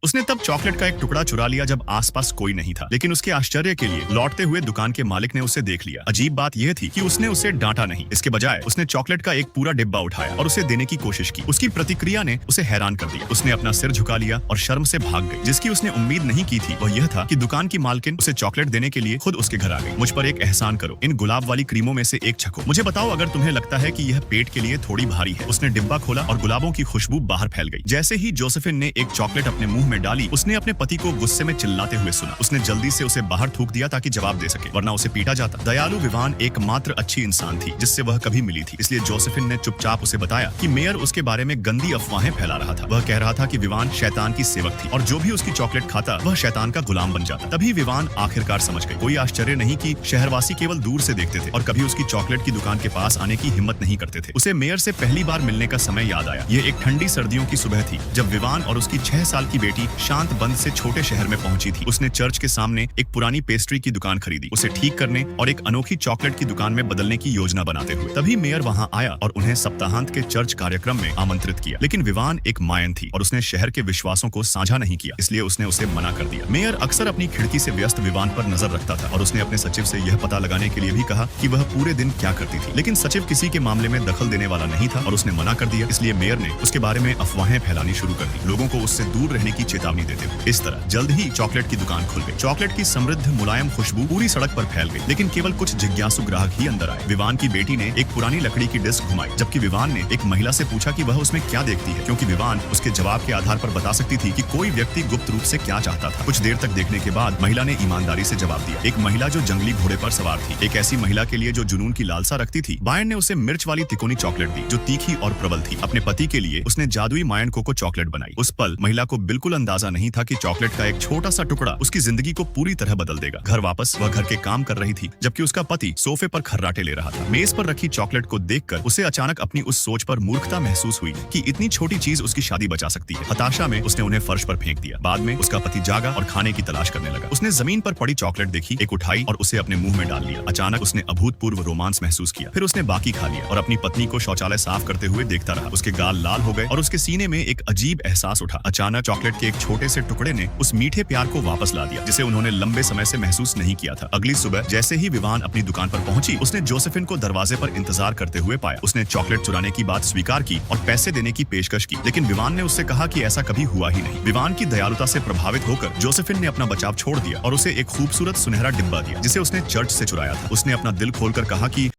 उसने तब चॉकलेट का एक टुकड़ा चुरा लिया जब आसपास कोई नहीं था, लेकिन उसके आश्चर्य के लिए लौटते हुए दुकान के मालिक ने उसे देख लिया। अजीब बात यह थी कि उसने उसे डांटा नहीं, इसके बजाय उसने चॉकलेट का एक पूरा डिब्बा उठाया और उसे देने की कोशिश की। उसकी प्रतिक्रिया ने उसे हैरान कर दिया। उसने अपना सिर झुका लिया और शर्म से भाग गई। जिसकी उसने उम्मीद नहीं की थी वह यह था कि दुकान की मालकिन उसे चॉकलेट देने के लिए खुद उसके घर आ गई। मुझ पर एक एहसान करो, इन गुलाब वाली क्रीमों में से एक छको। मुझे बताओ अगर तुम्हें लगता है कि यह पेट के लिए थोड़ी भारी है। उसने डिब्बा खोला और गुलाबों की खुशबू बाहर फैल गई। जैसे ही जोसेफिन ने एक चॉकलेट अपने मुंह में डाली, उसने अपने पति को गुस्से में चिल्लाते हुए सुना। उसने जल्दी से उसे बाहर थूक दिया ताकि जवाब दे सके, वरना उसे पीटा जाता। दयालु विवान एकमात्र अच्छी इंसान थी जिससे वह कभी मिली थी, इसलिए जोसेफिन ने चुपचाप उसे बताया कि मेयर उसके बारे में गंदी अफवाहें फैला रहा था। वह कह रहा था कि विवान शैतान की सेवक थी और जो भी उसकी चॉकलेट खाता वह शैतान का गुलाम बन जाता। तभी विवान आखिरकार समझ गई। कोई आश्चर्य नहीं कि शहरवासी केवल दूर से देखते थे और कभी उसकी चॉकलेट की दुकान के पास आने की हिम्मत नहीं करते थे। उसे मेयर से पहली बार मिलने का समय याद आया। ये एक ठंडी सर्दियों की सुबह थी जब विवान और उसकी 6 साल की बेटी शांत बंद से छोटे शहर में पहुंची थी। उसने चर्च के सामने एक पुरानी पेस्ट्री की दुकान खरीदी, उसे ठीक करने और एक अनोखी चॉकलेट की दुकान में बदलने की योजना बनाते हुए। तभी मेयर वहां आया और उन्हें सप्ताहांत के चर्च कार्यक्रम में आमंत्रित किया। लेकिन विवान एक मायन थी और उसने शहर के विश्वासों को साझा नहीं किया, इसलिए उसने उसे मना कर दिया। मेयर अक्सर अपनी खिड़की से व्यस्त विवान पर नजर रखता था और उसने अपने सचिव से यह पता लगाने के लिए भी कहा कि वह पूरे दिन क्या करती थी। लेकिन सचिव किसी के मामले में दखल देने वाला नहीं था और उसने मना कर दिया। इसलिए मेयर ने उसके बारे में अफवाहें फैलानी शुरू कर दी, लोगों को उससे दूर रहने की चेतावनी देते हुए। इस तरह जल्द ही चॉकलेट की दुकान खुल गई। चॉकलेट की समृद्ध मुलायम खुशबू पूरी सड़क पर फैल गई, लेकिन केवल कुछ जिज्ञासु ग्राहक ही अंदर आए। विवान की बेटी ने एक पुरानी लकड़ी की डिस्क घुमाई, जबकि विवान ने एक महिला से पूछा कि वह उसमें क्या देखती है, क्योंकि विवान उसके जवाब के आधार पर बता सकती थी कि कोई व्यक्ति गुप्त रूप से क्या चाहता था। कुछ देर तक देखने के बाद महिला ने ईमानदारी से जवाब दिया। एक महिला जो जंगली घोड़े पर सवार थी, एक ऐसी महिला के लिए जो जुनून की लालसा रखती थी। बायन ने उसे मिर्च वाली तिकोनी चॉकलेट दी जो तीखी और प्रबल थी। अपने पति के लिए उसने जादुई मायन कोको चॉकलेट बनाई। उस पल महिला को बिल्कुल अंदाजा नहीं था कि चॉकलेट का एक छोटा सा टुकड़ा उसकी जिंदगी को पूरी तरह बदल देगा। घर वापस वह घर के काम कर रही थी जबकि उसका पति सोफे पर खर्राटे ले रहा था। मेज पर रखी चॉकलेट को देखकर उसे अचानक अपनी उस सोच पर मूर्खता महसूस हुई कि इतनी छोटी चीज उसकी शादी बचा सकती है। हताशा में उसने उन्हें फर्श पर फेंक दिया। बाद में उसका पति जागा और खाने की तलाश करने लगा। उसने जमीन पर पड़ी चॉकलेट देखी, एक उठाई और उसे अपने मुंह में डाल लिया। अचानक उसने अभूतपूर्व रोमांस महसूस किया। फिर उसने बाकी खा लिया और अपनी पत्नी को शौचालय साफ करते हुए देखता रहा। उसके गाल लाल हो गए और उसके सीने में एक अजीब एहसास उठा। अचानक चॉकलेट के एक छोटे से टुकड़े ने उस मीठे प्यार को वापस ला दिया जिसे उन्होंने लंबे समय से महसूस नहीं किया था। अगली सुबह जैसे ही विवान अपनी दुकान पर पहुंची, उसने जोसेफिन को दरवाजे पर इंतजार करते हुए पाया। उसने चॉकलेट चुराने की बात स्वीकार की और पैसे देने की पेशकश की, लेकिन विवान ने उससे कहा कि ऐसा कभी हुआ ही नहीं। विवान की दयालुता से प्रभावित होकर जोसेफिन ने अपना बचाव छोड़ दिया और उसे एक खूबसूरत सुनहरा डिब्बा दिया जिसे उसने चर्च से चुराया था। उसने अपना दिल खोलकर कहा कि